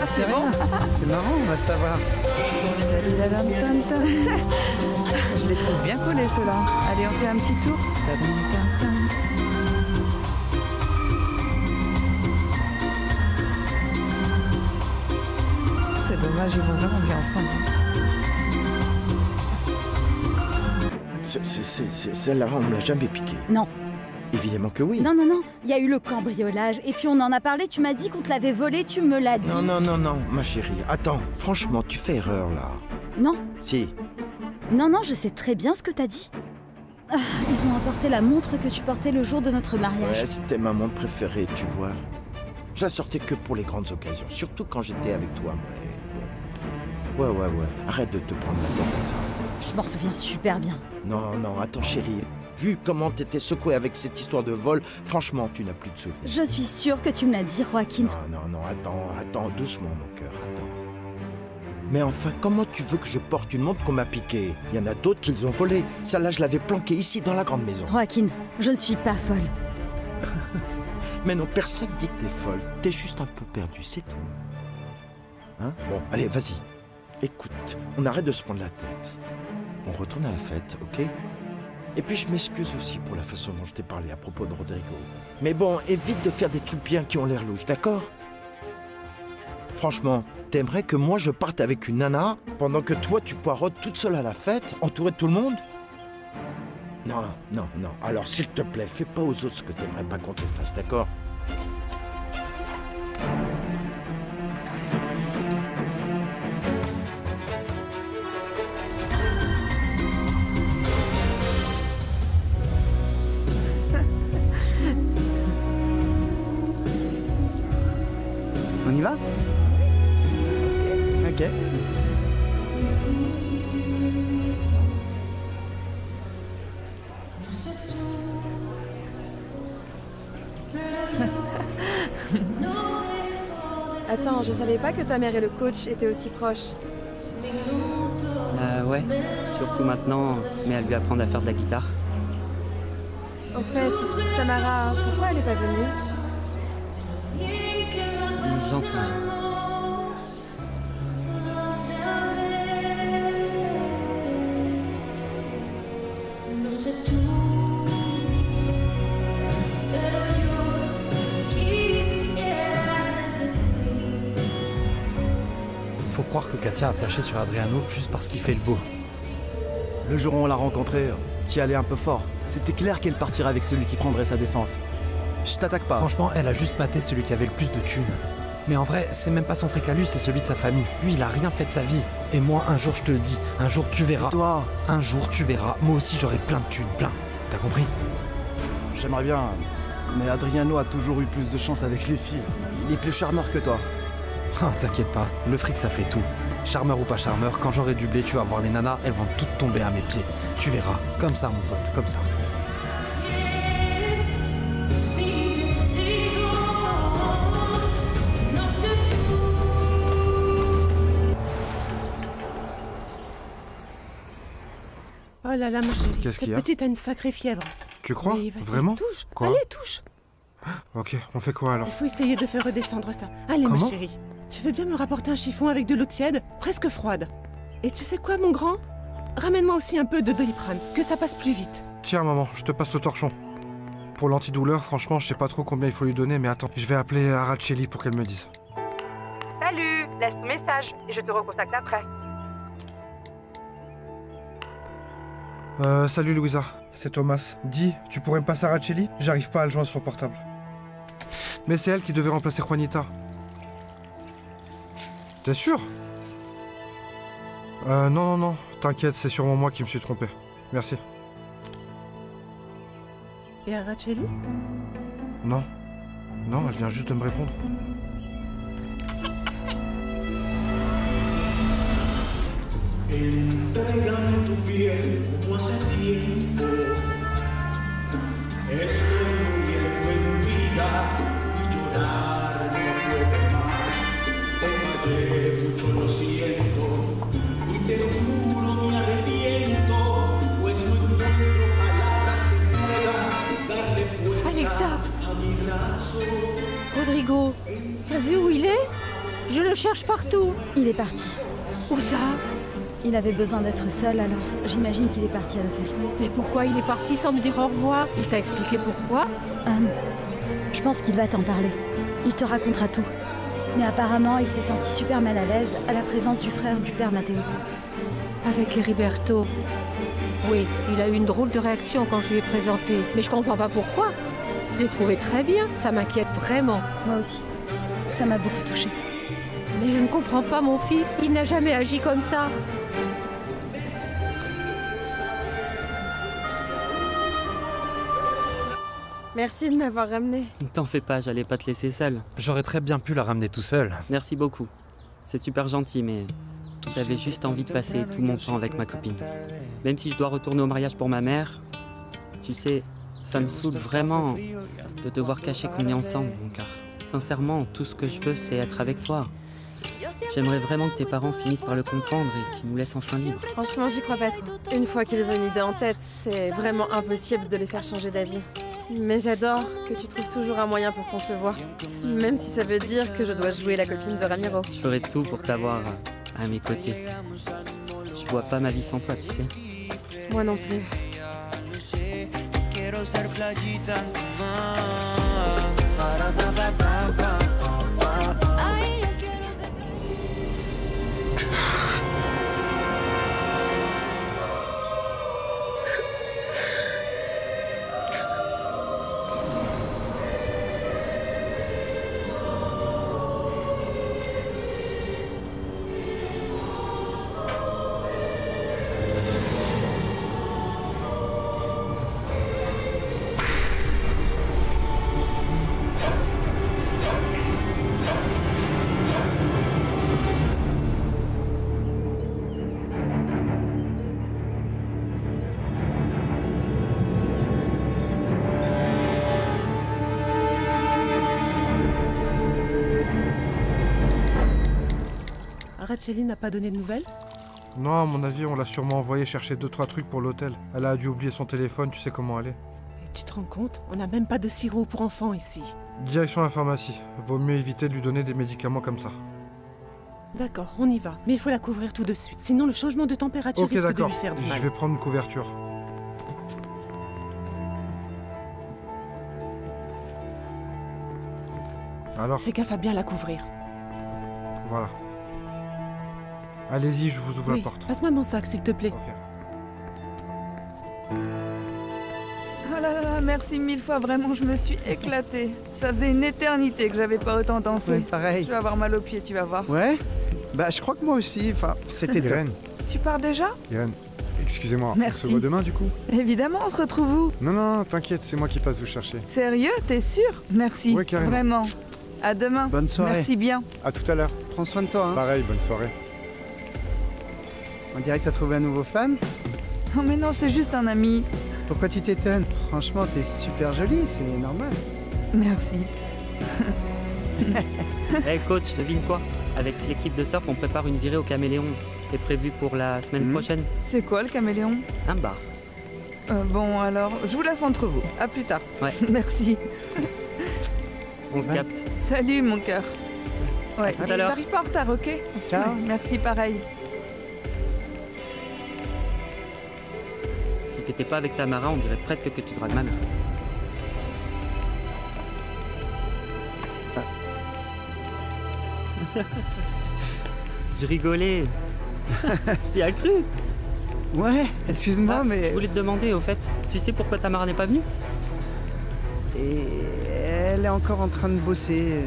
c'est bon. C'est marrant, on va savoir. Salut la dame tam. Je les trouve bien collés ceux-là. Allez, on fait un petit tour. Tam. C'est dommage, ils vont vraiment bien ensemble. Celle-là, on me l'a jamais piquée. Non. Évidemment que oui. Non, il y a eu le cambriolage, et puis on en a parlé, tu m'as dit qu'on te l'avait volé, tu me l'as dit. Non, ma chérie. Attends, franchement, tu fais erreur, là. Non. Si. Non, je sais très bien ce que t'as dit. Ah, ils ont apporté la montre que tu portais le jour de notre mariage. Ouais, c'était ma montre préférée, tu vois. Je la sortais que pour les grandes occasions, surtout quand j'étais avec toi, mais... Ouais. Arrête de te prendre la tête avec ça. Je m'en souviens super bien. Non, attends, chérie. Vu comment t'étais secouée avec cette histoire de vol, franchement, tu n'as plus de souvenirs. Je suis sûre que tu me l'as dit, Joaquin. Non, attends, doucement, mon cœur, attends. Mais enfin, comment tu veux que je porte une montre qu'on m'a piquée? Il y en a d'autres qui les ont volées. Celle-là, je l'avais planquée ici, dans la grande maison. Joaquin, je ne suis pas folle. Mais non, personne dit que t'es folle. T'es juste un peu perdue, c'est tout. Hein? Bon, allez, vas-y. Écoute, on arrête de se prendre la tête. On retourne à la fête, ok? Et puis je m'excuse aussi pour la façon dont je t'ai parlé à propos de Rodrigo. Mais bon, évite de faire des trucs bien qui ont l'air louches, d'accord? Franchement, t'aimerais que moi je parte avec une nana pendant que toi tu poireautes toute seule à la fête, entourée de tout le monde? Non. Alors s'il te plaît, fais pas aux autres ce que t'aimerais pas qu'on te fasse, d'accord? On y va? Ok. Attends, je savais pas que ta mère et le coach étaient aussi proches. Ouais, surtout maintenant, mais elle lui apprend à faire de la guitare. En fait, Tamara, pourquoi elle est pas venue? J'en sais rien. Faut croire que Katia a flashé sur Adriano juste parce qu'il fait le beau. Le jour où on l'a rencontré, t'y allais un peu fort. C'était clair qu'elle partirait avec celui qui prendrait sa défense. Je t'attaque pas. Franchement, elle a juste maté celui qui avait le plus de thunes. Mais en vrai, c'est même pas son fric à lui, c'est celui de sa famille. Lui, il a rien fait de sa vie. Et moi, un jour, je te le dis, un jour tu verras. Et toi? Un jour tu verras. Moi aussi, j'aurai plein de thunes, plein. T'as compris? J'aimerais bien, mais Adriano a toujours eu plus de chance avec les filles. Il est plus charmeur que toi. Ah, t'inquiète pas, le fric ça fait tout. Charmeur ou pas charmeur, quand j'aurai du blé, tu vas voir les nanas, elles vont toutes tomber à mes pieds. Tu verras, comme ça mon pote, comme ça. Oh là là, ma chérie. Qu'est-ce qu'il y a? Cette petite a une sacrée fièvre. Tu crois? Oui, vas-y, Vraiment? touche. Quoi? Allez, touche. Ok, on fait quoi alors? Il faut essayer de faire redescendre ça. Allez, Comment? ma chérie. Tu veux bien me rapporter un chiffon avec de l'eau tiède, presque froide? Et tu sais quoi, mon grand? Ramène-moi aussi un peu de Doliprane, que ça passe plus vite. Tiens maman, je te passe le torchon. Pour l'antidouleur, franchement, je sais pas trop combien il faut lui donner, mais attends, je vais appeler Araceli pour qu'elle me dise. Salut, laisse ton message et je te recontacte après. Salut Louisa, c'est Thomas. Dis, tu pourrais me passer Araceli? J'arrive pas à le joindre sur portable. Mais c'est elle qui devait remplacer Juanita. T'es sûr? Non, t'inquiète, c'est sûrement moi qui me suis trompé. Merci. Et Araceli? Non, elle vient juste de me répondre. Entrégame tu piel como hace tiempo. Estoy muriendo en vida y llorar no puedo más. Te fallé mucho, lo siento, y te juro me arrepiento, pues no encuentro palabras que puedan darle fuerza Alexa. a mi brazo. Rodrigo, t'as vu où il est? Je le cherche partout. Il est parti. Où ça? Il avait besoin d'être seul, alors j'imagine qu'il est parti à l'hôtel. Mais pourquoi il est parti sans me dire au revoir? Il t'a expliqué pourquoi? Je pense qu'il va t'en parler. Il te racontera tout. Mais apparemment, il s'est senti super mal à l'aise à la présence du frère du père Matteo. Avec Heriberto. Oui, il a eu une drôle de réaction quand je lui ai présenté. Mais je comprends pas pourquoi. Je l'ai trouvé très bien. Ça m'inquiète vraiment. Moi aussi. Ça m'a beaucoup touchée. Mais je ne comprends pas mon fils. Il n'a jamais agi comme ça. Merci de m'avoir ramené. T'en fais pas, j'allais pas te laisser seule. J'aurais très bien pu la ramener tout seul. Merci beaucoup. C'est super gentil, mais j'avais juste envie de passer tout mon temps avec ma copine. Même si je dois retourner au mariage pour ma mère, tu sais, ça me saoule vraiment de devoir cacher qu'on est ensemble, mon cœur. Sincèrement, tout ce que je veux, c'est être avec toi. J'aimerais vraiment que tes parents finissent par le comprendre et qu'ils nous laissent enfin libres. Franchement, j'y crois pas trop. Une fois qu'ils ont une idée en tête, c'est vraiment impossible de les faire changer d'avis. Mais j'adore que tu trouves toujours un moyen pour qu'on se voit. Même si ça veut dire que je dois jouer la copine de Ramiro. Je ferai tout pour t'avoir à mes côtés. Je vois pas ma vie sans toi, tu sais. Moi non plus. Racheli n'a pas donné de nouvelles? Non, à mon avis, on l'a sûrement envoyé chercher 2-3 trucs pour l'hôtel. Elle a dû oublier son téléphone, tu sais comment elle est. Et tu te rends compte? On n'a même pas de sirop pour enfants ici. Direction la pharmacie. Vaut mieux éviter de lui donner des médicaments comme ça. D'accord, on y va. Mais il faut la couvrir tout de suite. Sinon, le changement de température Ok, risque de d'accord. lui faire du mal. Je vais prendre une couverture. Alors, Fais gaffe à bien la couvrir. voilà. Allez-y, je vous ouvre Oui, la porte. passe-moi mon sac, s'il te plaît. Ok. Oh là là, merci mille fois, vraiment, je me suis éclatée. Ça faisait une éternité que j'avais pas autant dansé. Ouais, pareil. Je vais avoir mal aux pieds, tu vas voir. Ouais? Bah, je crois que moi aussi. Enfin, c'était top. Irène, Tu pars déjà? Irène, excusez-moi, Merci. on se voit demain du coup? Évidemment, on se retrouve où? Non, non, t'inquiète, c'est moi qui passe vous chercher. Sérieux? T'es sûr? Merci. Ouais, carrément. Vraiment. À demain. Bonne soirée. Merci bien. À tout à l'heure. Prends soin de toi, hein. Pareil, bonne soirée. On dirait que t'as trouvé un nouveau fan. Non mais non, c'est juste un ami. Pourquoi tu t'étonnes? Franchement, t'es super jolie, c'est normal. Merci. Hey coach, devine quoi? Avec l'équipe de surf, on prépare une virée au Caméléon. C'est prévu pour la semaine prochaine. C'est quoi le caméléon? Un bar. Bon alors, je vous laisse entre vous. À plus tard. Ouais. Merci. On se capte. Salut mon cœur. Ouais, tout à et l'heure. t'arrives pas en retard, ok? Ciao. Ouais, merci, pareil. Si t'étais pas avec Tamara, on dirait presque que tu dragues ma mère. Je rigolais. T'y as cru? Ouais, excuse-moi, mais... Je voulais te demander, au fait, tu sais pourquoi Tamara n'est pas venue? Et elle est encore en train de bosser.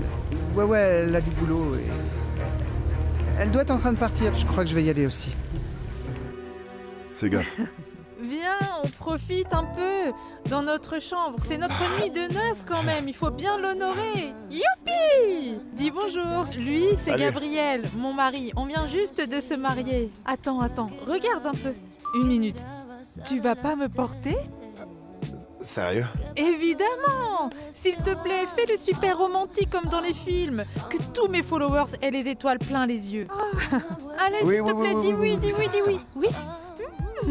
Ouais, elle a du boulot. Et... Elle doit être en train de partir. Je crois que je vais y aller aussi. Fais gaffe. Viens, on profite un peu dans notre chambre. C'est notre nuit de noces quand même, il faut bien l'honorer. Youpi! Dis bonjour. Lui, c'est Salut. Gabriel, mon mari. On vient juste de se marier. Attends, regarde un peu. Une minute. Tu vas pas me porter? Sérieux? Évidemment! S'il te plaît, fais le super romantique comme dans les films. Que tous mes followers aient les étoiles plein les yeux. Allez, Oui, s'il te oui, plaît, oui, dis oui, oui, oui, dis ça, oui, dis ça oui. va. Oui?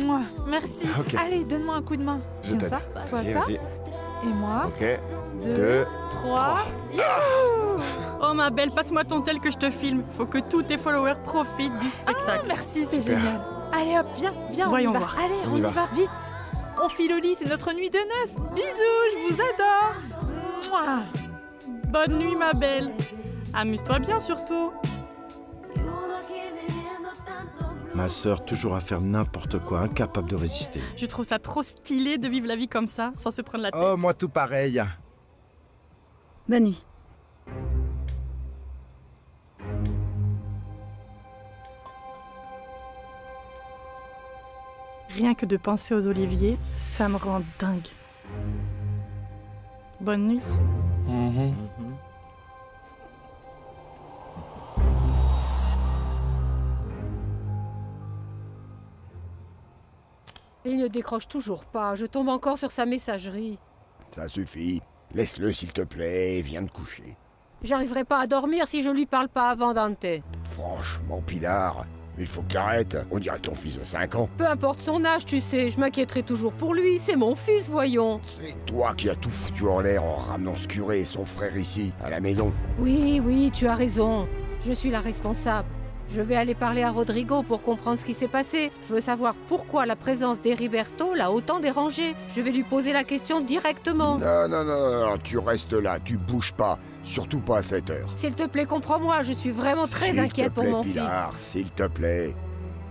Mouah, merci. Ok. Allez, donne-moi un coup de main. Je Tiens t'aide. ça, toi Vas-y, ça. vas-y. Et moi. Ok. 2, 3. Youhou! Oh ma belle, passe-moi ton tel que je te filme. Faut que tous tes followers profitent du spectacle. Merci, c'est génial. Allez hop, viens, Voyons on y va. voir. Allez, on y va, vite. On file au lit, c'est notre nuit de noces. Bisous, je vous adore. Mouah. Bonne nuit ma belle. Amuse-toi bien surtout. Ma sœur, toujours à faire n'importe quoi, incapable de résister. Je trouve ça trop stylé de vivre la vie comme ça, sans se prendre la tête. Oh, moi tout pareil. Bonne nuit. Rien que de penser aux oliviers, ça me rend dingue. Bonne nuit. Il ne décroche toujours pas. Je tombe encore sur sa messagerie. Ça suffit. Laisse-le s'il te plaît et viens te coucher. J'arriverai pas à dormir si je lui parle pas avant, Dante. Franchement, Pilar, il faut qu'il arrête. On dirait ton fils de 5 ans. Peu importe son âge, tu sais, je m'inquiéterai toujours pour lui. C'est mon fils, voyons. C'est toi qui as tout foutu en l'air en ramenant ce curé et son frère ici, à la maison. Oui, tu as raison. Je suis la responsable. Je vais aller parler à Rodrigo pour comprendre ce qui s'est passé. Je veux savoir pourquoi la présence d'Heriberto l'a autant dérangé. Je vais lui poser la question directement. Non, tu restes là, tu bouges pas. Surtout pas à cette heure. S'il te plaît, comprends-moi, je suis vraiment très inquiète pour mon Pilar, fils. S'il te plaît,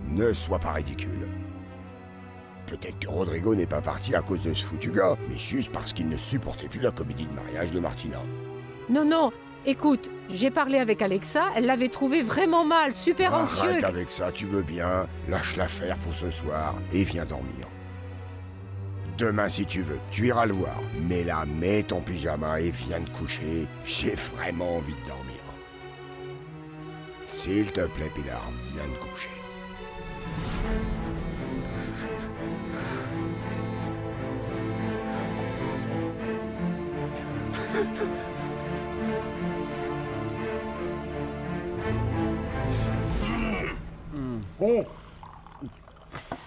ne sois pas ridicule. Peut-être que Rodrigo n'est pas parti à cause de ce foutu gars, mais juste parce qu'il ne supportait plus la comédie de mariage de Martina. Non, écoute, j'ai parlé avec Alexa, elle l'avait trouvé vraiment mal, super anxieux. Arrête avec ça, tu veux bien. Lâche l'affaire pour ce soir et viens dormir. Demain, si tu veux, tu iras le voir. Mais là, mets ton pyjama et viens te coucher. J'ai vraiment envie de dormir. S'il te plaît, Pilar, viens te coucher. Bon.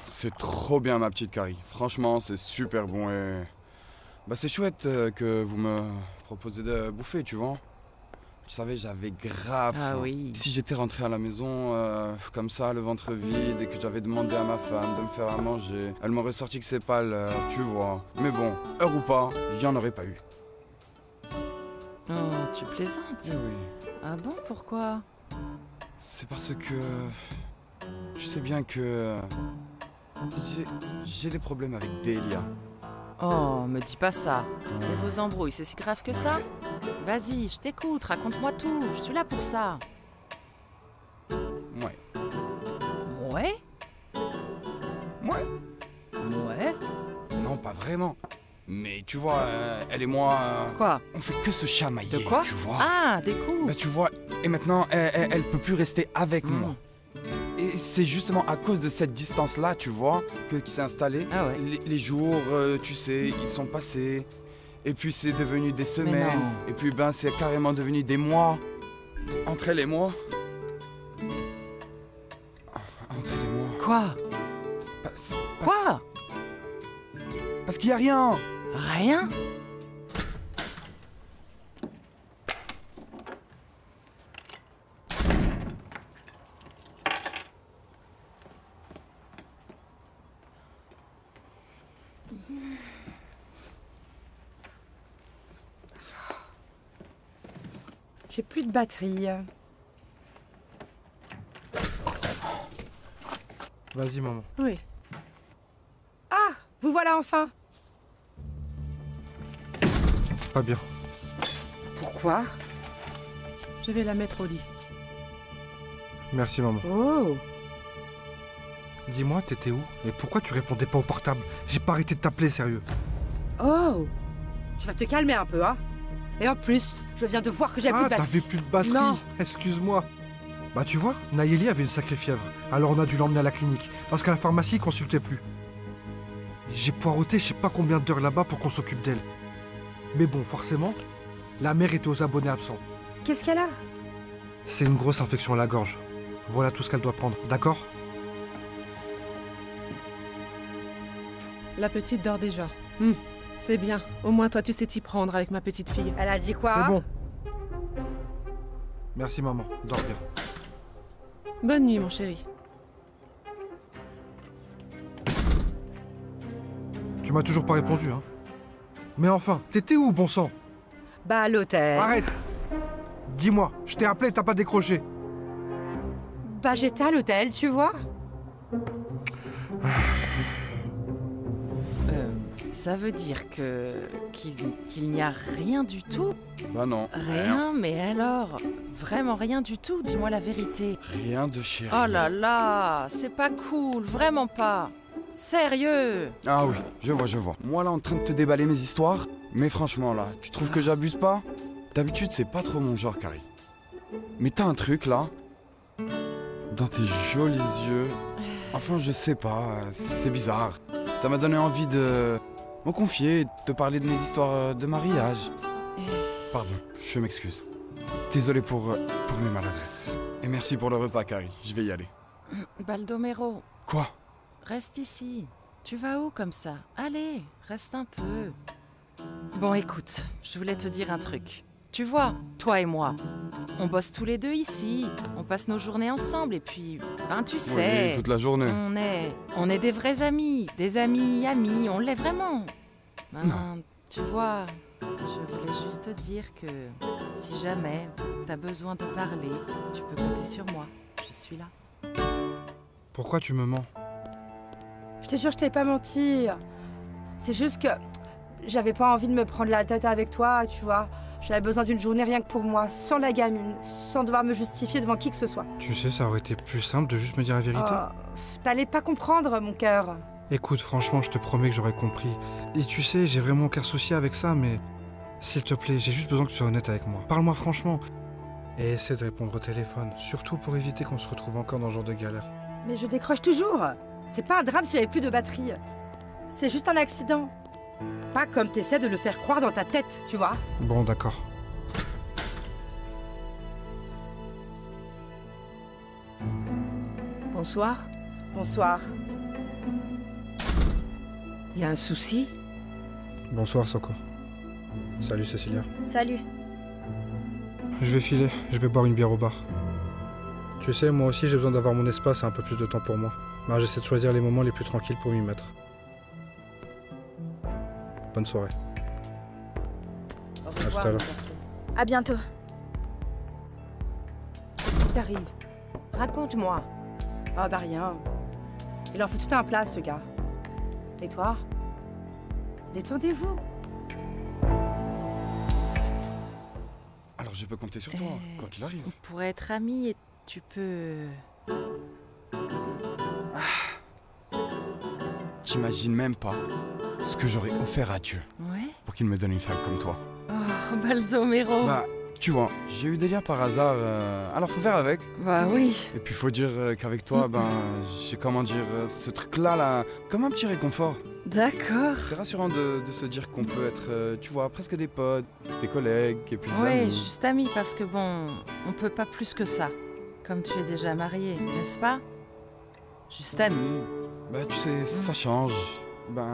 C'est trop bien ma petite Carrie. Franchement, c'est super bon et... Bah c'est chouette que vous me proposez de bouffer, tu vois. Tu savais, j'avais grave faim. Ah oui. Si j'étais rentré à la maison comme ça, le ventre vide, et que j'avais demandé à ma femme de me faire à manger, elle m'aurait sorti que c'est pas l'heure, tu vois. Mais bon, heure ou pas, il y en aurait pas eu. Oh, tu plaisantes? Oui. Ah bon, pourquoi? C'est parce que... Tu sais bien que... J'ai des problèmes avec Delia. Oh, me dis pas ça. Et vos embrouilles, c'est si grave que ça? Vas-y, je t'écoute, raconte-moi tout, je suis là pour ça. Ouais. Ouais? Ouais. Ouais? Non, pas vraiment. Mais tu vois, elle et moi... Quoi? On fait que se chamailler, De quoi? tu vois. Ah, des coups. Bah tu vois, et maintenant, elle peut plus rester avec moi. Et c'est justement à cause de cette distance-là, tu vois, qui s'est installée. Ah ouais. Les jours, tu sais, ils sont passés. Et puis c'est devenu des semaines. Et puis ben c'est carrément devenu des mois. Entre elle et moi. Entre elle et moi. Quoi? Quoi? Parce qu'il y a rien. Rien? J'ai plus de batterie. Vas-y, maman. Oui. Ah, vous voilà enfin. Pas bien. Pourquoi? Je vais la mettre au lit. Merci, maman. Oh. Dis-moi, t'étais où? Et pourquoi tu répondais pas au portable? J'ai pas arrêté de t'appeler, sérieux. Oh. Tu vas te calmer un peu, hein? Et en plus, je viens de voir que j'ai plus de batterie. T'avais plus de batterie. Non. Excuse-moi. Bah tu vois, Nayeli avait une sacrée fièvre. Alors on a dû l'emmener à la clinique. Parce qu'à la pharmacie, ils consultaient plus. J'ai poireauté je sais pas combien d'heures là-bas pour qu'on s'occupe d'elle. Mais bon, forcément, la mère était aux abonnés absents. Qu'est-ce qu'elle a? C'est une grosse infection à la gorge. Voilà tout ce qu'elle doit prendre, d'accord? La petite dort déjà. C'est bien. Au moins, toi, tu sais t'y prendre avec ma petite fille. Elle a dit quoi? C'est bon. Merci maman, dors bien. Bonne nuit, mon chéri. Tu m'as toujours pas répondu, hein. Mais enfin, t'étais où, bon sang? Bah, à l'hôtel. Arrête! Dis-moi, je t'ai appelé, t'as pas décroché. Bah, j'étais à l'hôtel, tu vois. Ça veut dire qu'il n'y a rien du tout? Bah non. Rien, mais alors? Vraiment rien du tout, dis-moi la vérité. Rien de chérie. Oh là là, c'est pas cool, vraiment pas. Sérieux? Ah oui, je vois. Moi là en train de te déballer mes histoires, mais franchement là, tu trouves que j'abuse pas? D'habitude c'est pas trop mon genre, Carrie. Mais t'as un truc là, dans tes jolis yeux. Enfin je sais pas, c'est bizarre. Ça m'a donné envie de me confier, de parler de mes histoires de mariage. Pardon, je m'excuse. Désolé pour mes maladresses. Et merci pour le repas, Carrie, je vais y aller. Baldomero. Quoi? Reste ici. Tu vas où comme ça? Allez, reste un peu. Bon, écoute, je voulais te dire un truc. Tu vois, toi et moi, on bosse tous les deux ici. On passe nos journées ensemble et puis, ben tu sais... Oui, toute la journée. On est des vrais amis. Des amis, on l'est vraiment. Ben, non. Tu vois, je voulais juste te dire que si jamais t'as besoin de parler, tu peux compter sur moi. Je suis là. Pourquoi tu me mens? Je te jure, je t'ai pas menti. C'est juste que j'avais pas envie de me prendre la tête avec toi, tu vois. J'avais besoin d'une journée rien que pour moi, sans la gamine, sans devoir me justifier devant qui que ce soit. Tu sais, ça aurait été plus simple de juste me dire la vérité. T'allais pas comprendre, mon cœur. Écoute, franchement, je te promets que j'aurais compris. Et tu sais, j'ai vraiment aucun souci avec ça, mais... S'il te plaît, j'ai juste besoin que tu sois honnête avec moi. Parle-moi franchement. Et essaie de répondre au téléphone, surtout pour éviter qu'on se retrouve encore dans ce genre de galère. Mais je décroche toujours. C'est pas un drame si j'avais plus de batterie. C'est juste un accident. Pas comme t'essaies de le faire croire dans ta tête, tu vois. Bon, d'accord. Bonsoir. Bonsoir. Y a un souci? Bonsoir, Soko. Salut, Cécilia. Salut. Je vais filer, je vais boire une bière au bar. Tu sais, moi aussi j'ai besoin d'avoir mon espace et un peu plus de temps pour moi. Ben, j'essaie de choisir les moments les plus tranquilles pour m'y mettre. Bonne soirée. Au revoir, à tout à l'heure. À bientôt. Qu'est-ce qui t'arrive? Raconte-moi. Ah bah rien. Il en fait tout un plat, ce gars. Et toi? Détendez-vous. Alors je peux compter sur toi, quoi qu'il arrive. On pourrait être amis et tu peux... T'imagines même pas ce que j'aurais offert à Dieu pour qu'il me donne une femme comme toi. Oh, Baldomero. Bah, tu vois, j'ai eu des liens par hasard, alors faut faire avec. Bah oui. Et puis faut dire qu'avec toi, ben, j'ai comment dire, ce truc-là, comme un petit réconfort. D'accord. C'est rassurant de se dire qu'on peut être, tu vois, presque des potes, des collègues, et puis des Oui, amis. juste amis, parce que bon, on peut pas plus que ça. Comme tu es déjà marié, n'est-ce pas? Juste amis. Bah tu sais, ça change. Ben,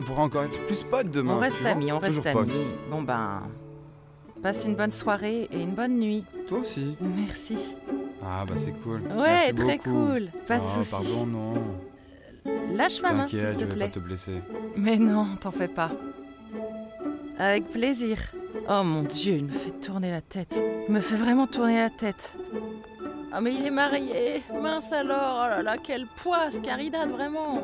on pourra encore être plus potes demain. On reste amis, on reste Toujours amis. potes. Bon ben, passe une bonne soirée et une bonne nuit. Toi aussi. Merci. Ah bah c'est cool. Ouais, Merci très beaucoup. cool. Pas de soucis. Pardon, non. Lâche ma main, s'il T'inquiète, te je vais plaît. pas te blesser. Mais non, t'en fais pas. Avec plaisir. Oh mon Dieu, il me fait tourner la tête. Il me fait vraiment tourner la tête. Ah mais il est marié. Mince alors. Oh là là, quel poids, ce Caridad, vraiment.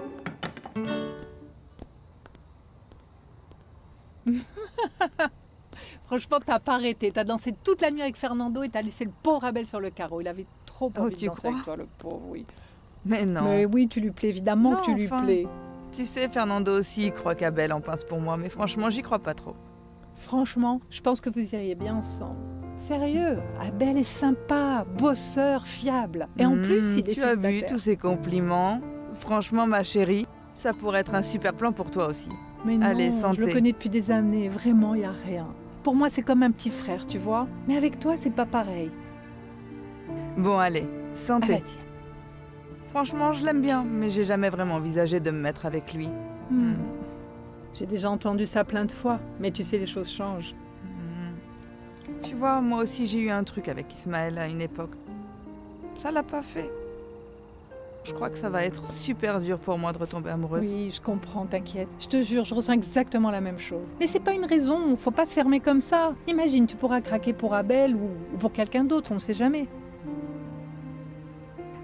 Franchement, t'as pas arrêté. T'as dansé toute la nuit avec Fernando et t'as laissé le pauvre Abel sur le carreau. Il avait trop envie de danser avec toi, le pauvre, oui. Mais non. Mais oui, tu lui plais, évidemment Non, que tu lui enfin, plais. Tu sais, Fernando aussi croit qu'Abel en pince pour moi, mais franchement, j'y crois pas trop. Franchement, je pense que vous iriez bien ensemble. Sérieux, Abel est sympa, bosseur, fiable. Et en plus, il est Tu as vu célibataire. tous ces compliments? Franchement, ma chérie, ça pourrait être un super plan pour toi aussi. Mais non, Allez, santé. je le connais depuis des années, vraiment, il n'y a rien. Pour moi, c'est comme un petit frère, tu vois. Mais avec toi, c'est pas pareil. Bon, allez, santé. Arrête. Franchement, je l'aime bien, mais j'ai jamais vraiment envisagé de me mettre avec lui. J'ai déjà entendu ça plein de fois, mais tu sais, les choses changent. Tu vois, moi aussi j'ai eu un truc avec Ismaël à une époque. Ça l'a pas fait. Je crois que ça va être super dur pour moi de retomber amoureuse. Oui, je comprends, t'inquiète. Je te jure, je ressens exactement la même chose. Mais c'est pas une raison, faut pas se fermer comme ça. Imagine, tu pourras craquer pour Abel ou pour quelqu'un d'autre, on sait jamais.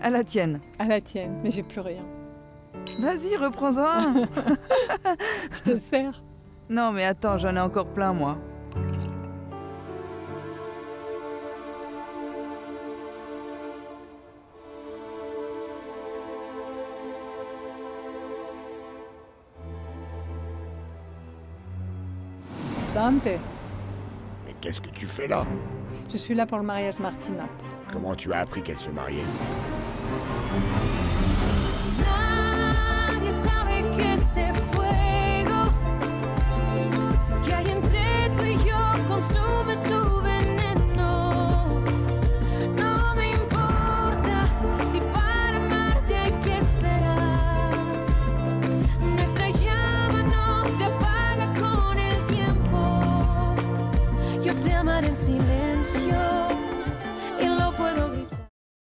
À la tienne. À la tienne, mais j'ai plus rien. Vas-y, reprends-en. Je te sers. Non, mais attends, j'en ai encore plein, moi. Dante, Mais qu'est-ce que tu fais là? je suis là pour le mariage de Martina. Comment tu as appris qu'elle se mariait? Nadie sabe que este fuego que hay entre tú y yo consume su veneno. No me importa si para amarte hay que esperar. Nuestra llama no se apaga con el tiempo. Yo te amaré en silencio.